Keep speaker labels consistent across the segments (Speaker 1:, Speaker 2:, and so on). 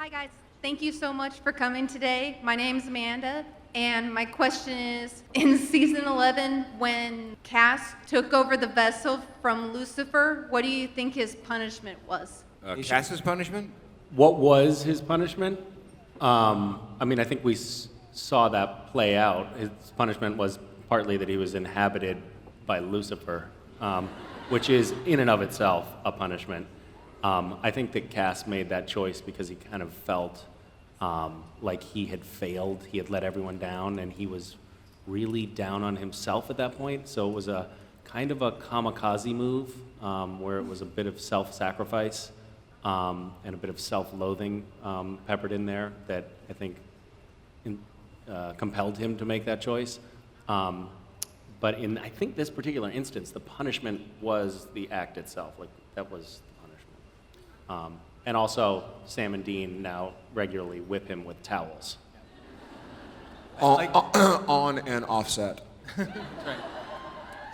Speaker 1: Hi guys, thank you so much for coming today. My name's Amanda, and my question is, in season 11, when Cass took over the vessel from Lucifer, what do you think his punishment was?
Speaker 2: Cass's punishment?
Speaker 3: What was his punishment? I mean, I think we saw that play out. His punishment was partly that he was inhabited by Lucifer, which is in and of itself a punishment. I think that Cass made that choice because he kind of felt like he had failed, he had let everyone down, and he was really down on himself at that point. So it was a kind of a kamikaze move where it was a bit of self-sacrifice and a bit of self-loathing peppered in there that I think compelled him to make that choice. But in, I think, this particular instance, the punishment was the act itself. Like, that was the punishment. And also, Sam and Dean now regularly whip him with towels.
Speaker 2: On and offset.
Speaker 4: That's right.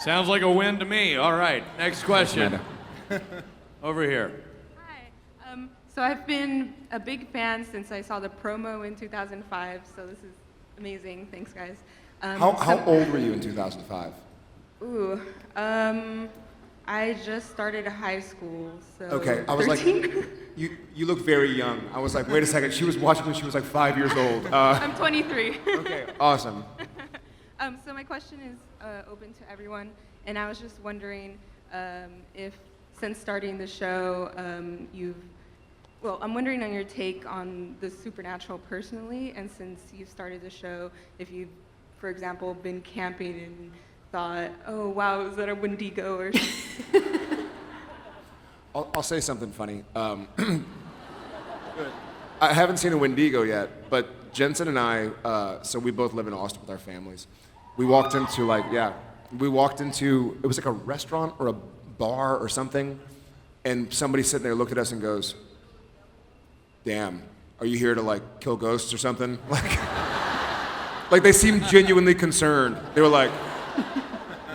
Speaker 4: Sounds like a win to me. All right, next question. Over here.
Speaker 5: Hi. So I've been a big fan since I saw the promo in 2005, so this is amazing. Thanks, guys.
Speaker 2: How old were you in 2005?
Speaker 5: Ooh, I just started high school, so
Speaker 2: Okay, I was
Speaker 5: 13?
Speaker 2: like, you look very young. I was like, wait a second, she was watching when she was like 5 years old.
Speaker 5: I'm 23.
Speaker 2: Okay, awesome.
Speaker 5: So my question is open to everyone, and I was just wondering if, since starting the show, I'm wondering on your take on the supernatural personally, and since you've started the show, if you've, for example, been camping and thought, oh wow, is that a Wendigo or something?
Speaker 2: I'll say something funny. I haven't seen a Wendigo yet, but Jensen and I, so we both live in Austin with our families. We walked into it was like a restaurant or a bar or something, and somebody sitting there looked at us and goes, damn, are you here to like kill ghosts or something? Like they seemed genuinely concerned. They were like,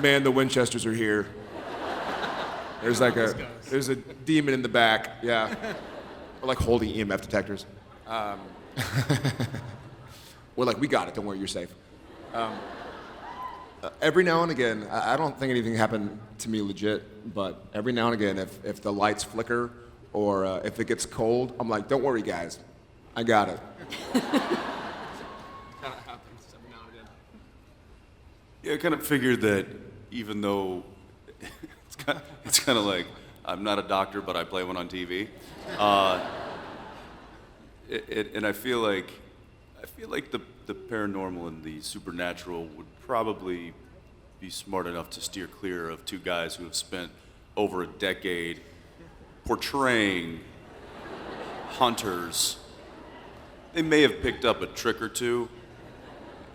Speaker 2: man, the Winchesters are here. There's a demon in the back, yeah. We're like holding EMF detectors. We're like, we got it, don't worry, you're safe. Every now and again, I don't think anything happened to me legit, but every now and again, if the lights flicker or if it gets cold, I'm like, don't worry, guys, I got it.
Speaker 6: Kind of happens every now and again. Yeah, I kind of figured that even though it's kind of like I'm not a doctor, but I play one on TV, and I feel like the paranormal and the supernatural would probably be smart enough to steer clear of two guys who have spent over a decade portraying hunters. They may have picked up a trick or two,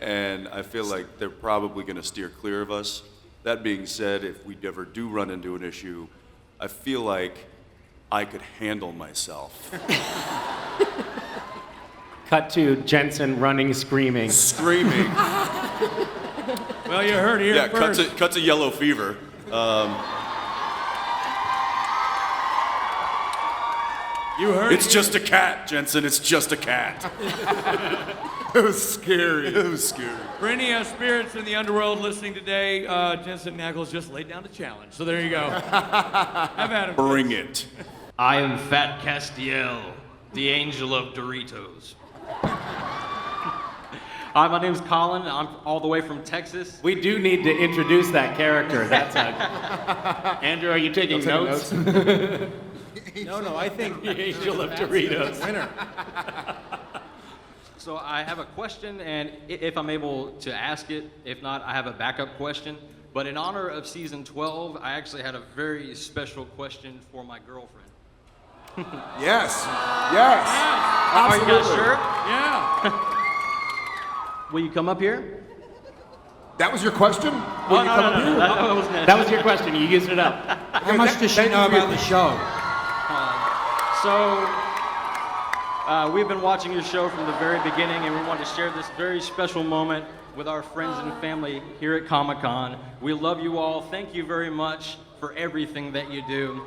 Speaker 6: and I feel like they're probably going to steer clear of us. That being said, if we ever do run into an issue, I feel like I could handle myself.
Speaker 3: Cut to Jensen running, screaming.
Speaker 6: Screaming.
Speaker 4: Well, you heard it here first.
Speaker 6: Yeah, cut to yellow fever.
Speaker 4: You heard
Speaker 6: It's just a cat, Jensen. It's just a cat.
Speaker 2: It was scary.
Speaker 6: It was scary.
Speaker 4: For any spirits in the underworld listening today, Jensen Ackles just laid down the challenge. So there you go. Have at him.
Speaker 6: Bring it.
Speaker 7: I am Fat Castiel, the angel of Doritos. Hi, my name's Colin. I'm all the way from Texas.
Speaker 3: We do need to introduce that character. That's Andrew, are you taking notes?
Speaker 4: No, I think
Speaker 3: The angel of Doritos.
Speaker 4: winner.
Speaker 7: So I have a question, and if I'm able to ask it, if not, I have a backup question. But in honor of season 12, I actually had a very special question for my girlfriend.
Speaker 2: Yes.
Speaker 7: Are you guys sure?
Speaker 4: Yeah.
Speaker 7: Will you come up here?
Speaker 2: That was your question?
Speaker 7: No, that wasn't it.
Speaker 3: That was your question. You used it up.
Speaker 8: How much does she know about the show?
Speaker 7: We've been watching your show from the very beginning, and we want to share this very special moment with our friends and family here at Comic-Con. We love you all. Thank you very much for everything that you do.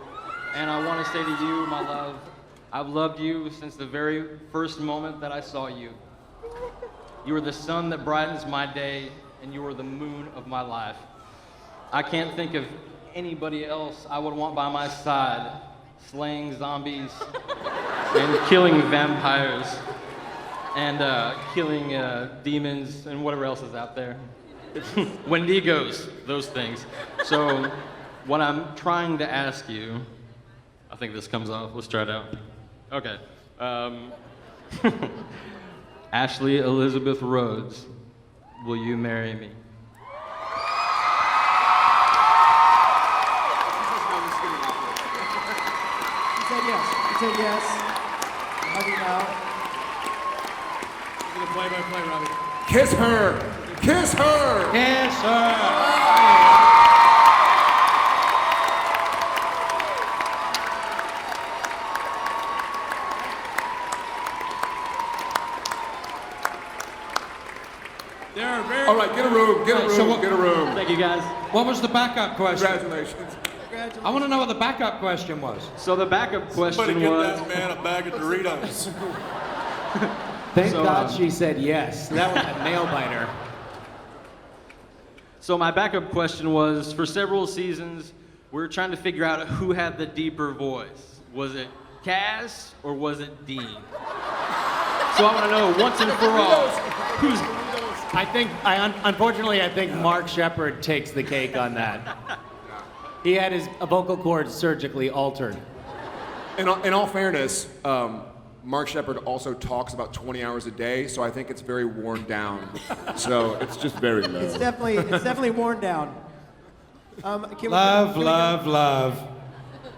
Speaker 7: And I want to say to you, my love, I've loved you since the very first moment that I saw you. You are the sun that brightens my day, and you are the moon of my life. I can't think of anybody else I would want by my side, slaying zombies and killing vampires and killing demons and whatever else is out there. Wendigos, those things. So what I'm trying to ask you, I think this comes off. Let's try it out. Okay. Ashley Elizabeth Rhodes, will you marry me?
Speaker 9: He said yes. He said yes. Hug you now.
Speaker 4: We're gonna play-by-play, Robbie.
Speaker 2: Kiss her! Kiss her!
Speaker 8: Yes, sir.
Speaker 4: There are very.
Speaker 2: All right, get a room, get a room,
Speaker 8: So what-
Speaker 2: get a room.
Speaker 7: Thank you, guys.
Speaker 8: What was the backup question?
Speaker 2: Congratulations.
Speaker 8: I want to know what the backup question was.
Speaker 7: So the backup
Speaker 6: Somebody
Speaker 7: question
Speaker 6: get
Speaker 7: was,
Speaker 6: that man a bag of Doritos.
Speaker 10: Thank
Speaker 7: So,
Speaker 10: God she said yes. That was a nail biter.
Speaker 7: so my backup question was, for several seasons, we were trying to figure out who had the deeper voice. Was it Cass or was it Dean? So I want to know once and for all, who's
Speaker 10: Unfortunately, I think Mark Sheppard takes the cake on that. He had his vocal cords surgically altered.
Speaker 2: In all fairness, Mark Sheppard also talks about 20 hours a day, so I think it's very worn down. So it's just very low.
Speaker 9: It's definitely worn down.
Speaker 8: Love, love.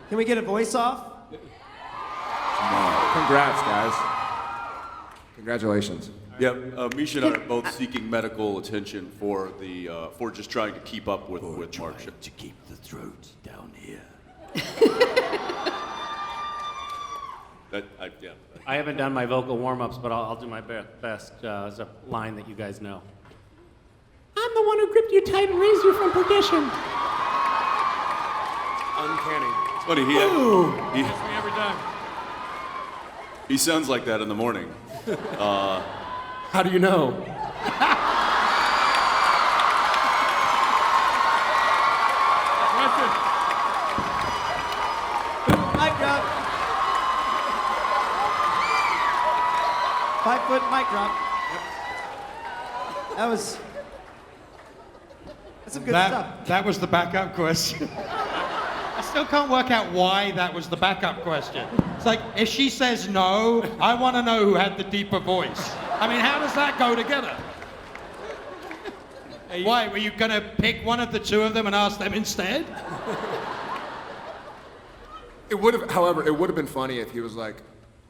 Speaker 9: Can we get a voice off?
Speaker 2: Congrats, guys. Congratulations.
Speaker 6: Yep, Misha and I are both seeking medical attention for just trying to keep up with Mark.
Speaker 8: To keep the throats down here.
Speaker 3: I haven't done my vocal warm-ups, but I'll do my best as a line that you guys know. I'm the one who gripped you tight and raised you from perdition.
Speaker 2: Uncanny.
Speaker 6: It's funny,
Speaker 4: Gets me every time.
Speaker 6: he sounds like that in the morning.
Speaker 2: How do you know?
Speaker 4: Question.
Speaker 9: Mic drop. 5-foot mic drop. That's some good stuff.
Speaker 8: That was the backup question. I still can't work out why that was the backup question. It's like, if she says no, I want to know who had the deeper voice. I mean, how does that go together? Why, were you going to pick one of the two of them and ask them instead?
Speaker 2: However, it would have been funny if he was like,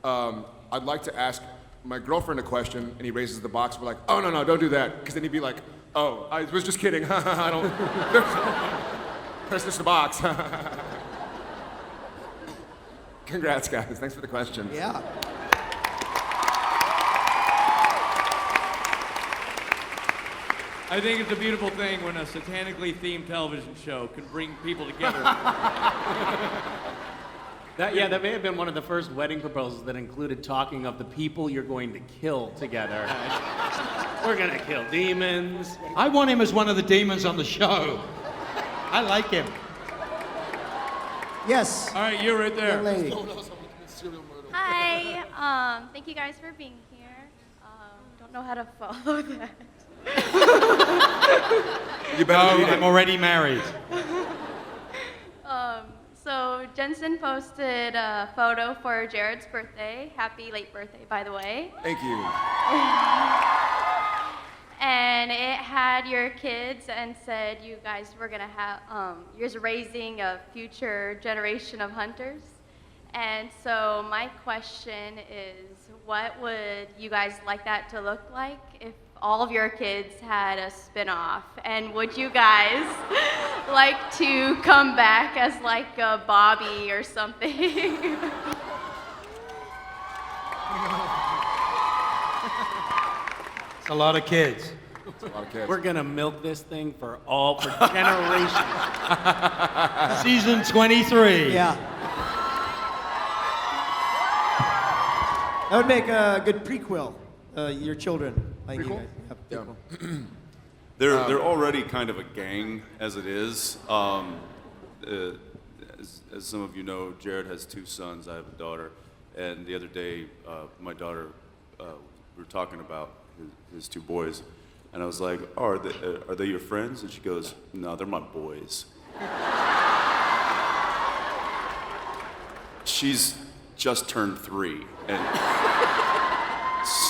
Speaker 2: I'd like to ask my girlfriend a question, and he raises the box. We're like, oh, no, don't do that. Because then he'd be like, oh, I was just kidding. I don't. Press just the box. Congrats, guys. Thanks for the question.
Speaker 9: Yeah.
Speaker 4: I think it's a beautiful thing when a satanically themed television show can bring people together.
Speaker 3: That may have been one of the first wedding proposals that included talking of the people you're going to kill together. We're gonna kill demons.
Speaker 8: I want him as one of the demons on the show. I like him.
Speaker 9: Yes.
Speaker 4: All right, you're right there.
Speaker 9: Young lady.
Speaker 11: Hi. Thank you guys for being here. Don't know how to follow that.
Speaker 2: You better read it.
Speaker 8: I'm already married.
Speaker 11: So Jensen posted a photo for Jared's birthday. Happy late birthday, by the way.
Speaker 2: Thank you.
Speaker 11: And it had your kids and said you guys were gonna have, you're raising a future generation of hunters. And so my question is, what would you guys like that to look like if all of your kids had a spin-off? And would you guys like to come back as like a Bobby or something?
Speaker 8: It's a lot of kids.
Speaker 3: We're gonna milk this thing for generations.
Speaker 8: Season 23.
Speaker 9: Yeah. That would make a good prequel. Your children, like you
Speaker 2: Prequel?
Speaker 9: guys. Yeah, prequel.
Speaker 6: They're already kind of a gang as it is. As some of you know, Jared has 2 sons. I have a daughter. And the other day, my daughter, we were talking about his 2 boys. And I was like, oh, are they your friends? And she goes, no, they're my boys. She's just turned 3. And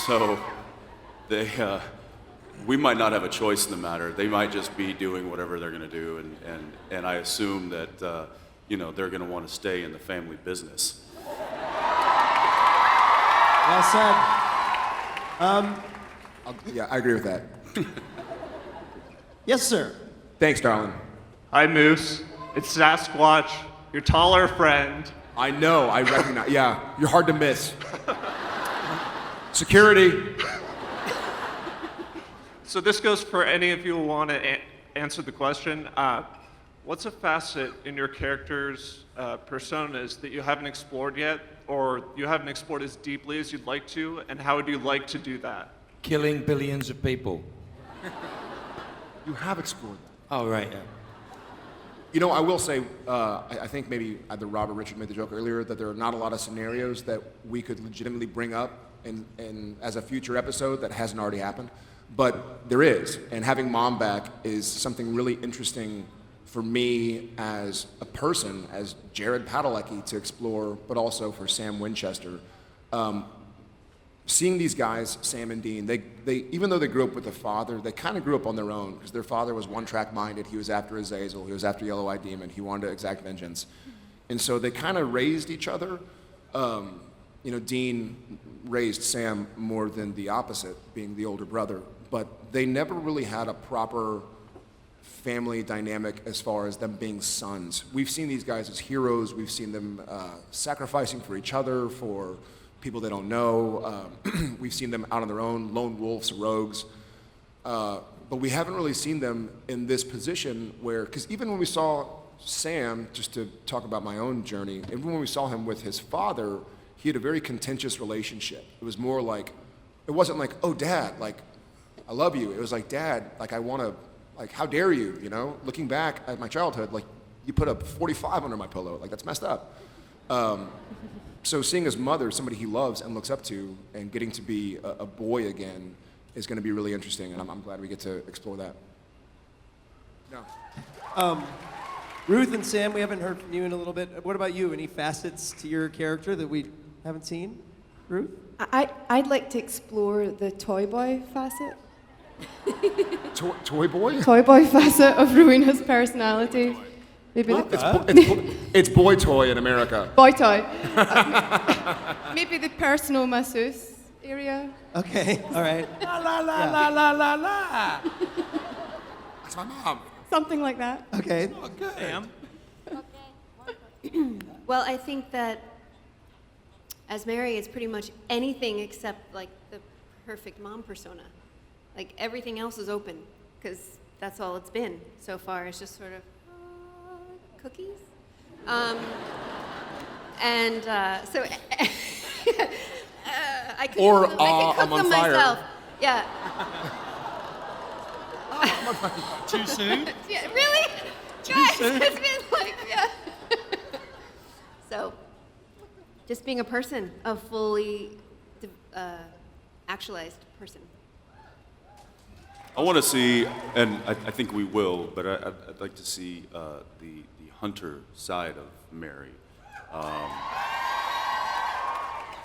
Speaker 6: so we might not have a choice in the matter. They might just be doing whatever they're going to do, and I assume that they're going to want to stay in the family business.
Speaker 9: Well said.
Speaker 2: Yeah, I agree with that.
Speaker 9: Yes, sir.
Speaker 2: Thanks, darling.
Speaker 12: Hi, Moose. It's Sasquatch, your taller friend.
Speaker 2: I know, I recognize. Yeah, you're hard to miss. Security.
Speaker 12: So this goes for any of you who want to answer the question. What's a facet in your character's personas that you haven't explored yet, or you haven't explored as deeply as you'd like to, and how would you like to do that?
Speaker 8: Killing billions of people.
Speaker 2: You have explored that.
Speaker 8: Oh, right, yeah.
Speaker 2: You know, I will say, I think maybe either Rob or Richard made the joke earlier that there are not a lot of scenarios that we could legitimately bring up in as a future episode that hasn't already happened. But there is, and having Mom back is something really interesting for me as a person, as Jared Padalecki to explore, but also for Sam Winchester. Seeing these guys, Sam and Dean, they even though they grew up with a father, they kind of grew up on their own because their father was one-track minded. He was after Azazel, he was after Yellow Eye Demon, he wanted to exact vengeance. And so they kind of raised each other. Dean raised Sam more than the opposite, being the older brother, but they never really had a proper family dynamic as far as them being sons. We've seen these guys as heroes, we've seen them sacrificing for each other, for people they don't know. We've seen them out on their own, lone wolves, rogues. But we haven't really seen them in this position where, because even when we saw Sam, just to talk about my own journey, even when we saw him with his father, he had a very contentious relationship. It was more like, it wasn't like, oh, Dad, like, I love you. It was like, Dad, like, I want to, like, how dare you, you know? Looking back at my childhood, like, you put a 45 under my pillow. Like, that's messed up. So seeing his mother, somebody he loves and looks up to, and getting to be a boy again is going to be really interesting, and I'm glad we get to explore that. No.
Speaker 9: Ruth and Sam, we haven't heard from you in a little bit. What about you? Any facets to your character that we haven't seen? Ruth?
Speaker 13: I'd like to explore the toy boy facet.
Speaker 2: Toy boy?
Speaker 13: Toy boy facet of Rowena's personality. Maybe
Speaker 2: It's boy toy in America.
Speaker 13: boy toy. Maybe the personal masseuse area.
Speaker 9: Okay, all right.
Speaker 8: La la la la la la la.
Speaker 2: That's my mom.
Speaker 13: Something like that.
Speaker 9: Okay.
Speaker 8: Oh, good.
Speaker 4: Sam?
Speaker 14: Well, I think that as Mary, it's pretty much anything except like the perfect mom persona. Like everything else is open because that's all it's been so far. It's just sort of cookies. So I could
Speaker 2: Or,
Speaker 14: cook
Speaker 2: I'm on
Speaker 14: them
Speaker 2: fire.
Speaker 14: myself. Yeah.
Speaker 8: Too soon?
Speaker 14: Yeah, really? Guys, it's been like, yeah. So, just being a person, a fully actualized person.
Speaker 6: I want to see, and I think we will, but I'd like to see the hunter side of Mary.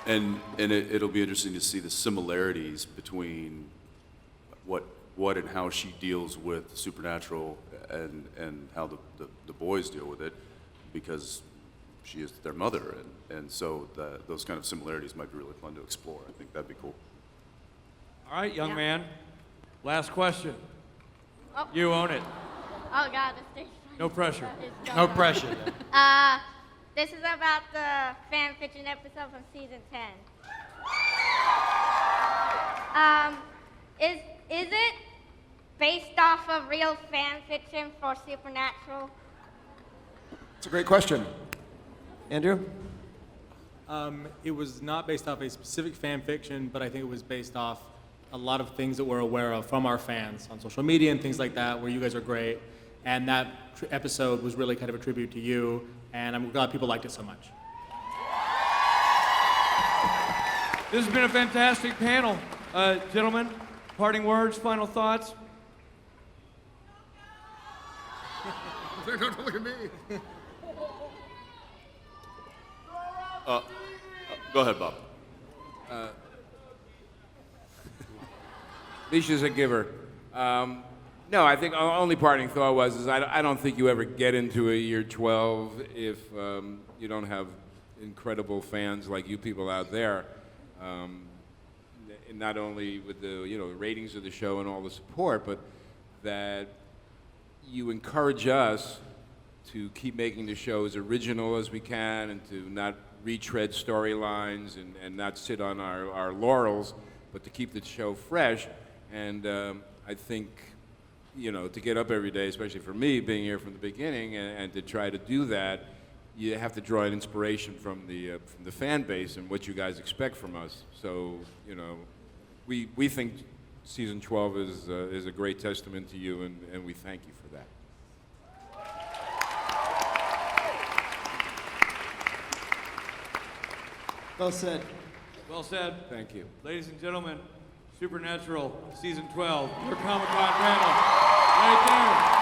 Speaker 6: And it'll be interesting to see the similarities between what and how she deals with the supernatural and how the boys deal with it, because she is their mother, and so those kind of similarities might be really fun to explore. I think that'd be cool.
Speaker 4: All right, young man. Last question.
Speaker 11: Oh.
Speaker 4: You own it.
Speaker 11: Oh God, this thing's
Speaker 4: No pressure.
Speaker 8: No pressure.
Speaker 11: This is about the fan fiction episode from season 10. Is it based off of real fan fiction for Supernatural?
Speaker 2: It's a great question.
Speaker 9: Andrew?
Speaker 15: It was not based off a specific fan fiction, but I think it was based off a lot of things that we're aware of from our fans on social media and things like that, where you guys are great. And that episode was really kind of a tribute to you, and I'm glad people liked it so much.
Speaker 4: This has been a fantastic panel. Gentlemen, parting words, final thoughts?
Speaker 2: Don't look at me.
Speaker 6: Go ahead, Bob.
Speaker 16: Misha's a giver. No, I think our only parting thought was I don't think you ever get into a year 12 if you don't have incredible fans like you people out there. And not only with the ratings of the show and all the support, but that you encourage us to keep making the show as original as we can and to not retread storylines and not sit on our laurels, but to keep the show fresh. And I think, to get up every day, especially for me, being here from the beginning, and to try to do that, you have to draw an inspiration from the fan base and what you guys expect from us. So, we think season 12 is a great testament to you, and we thank you for that.
Speaker 9: Well said.
Speaker 4: Well said.
Speaker 16: Thank you.
Speaker 4: Ladies and gentlemen, Supernatural Season 12, your Comic-Con panel, right there.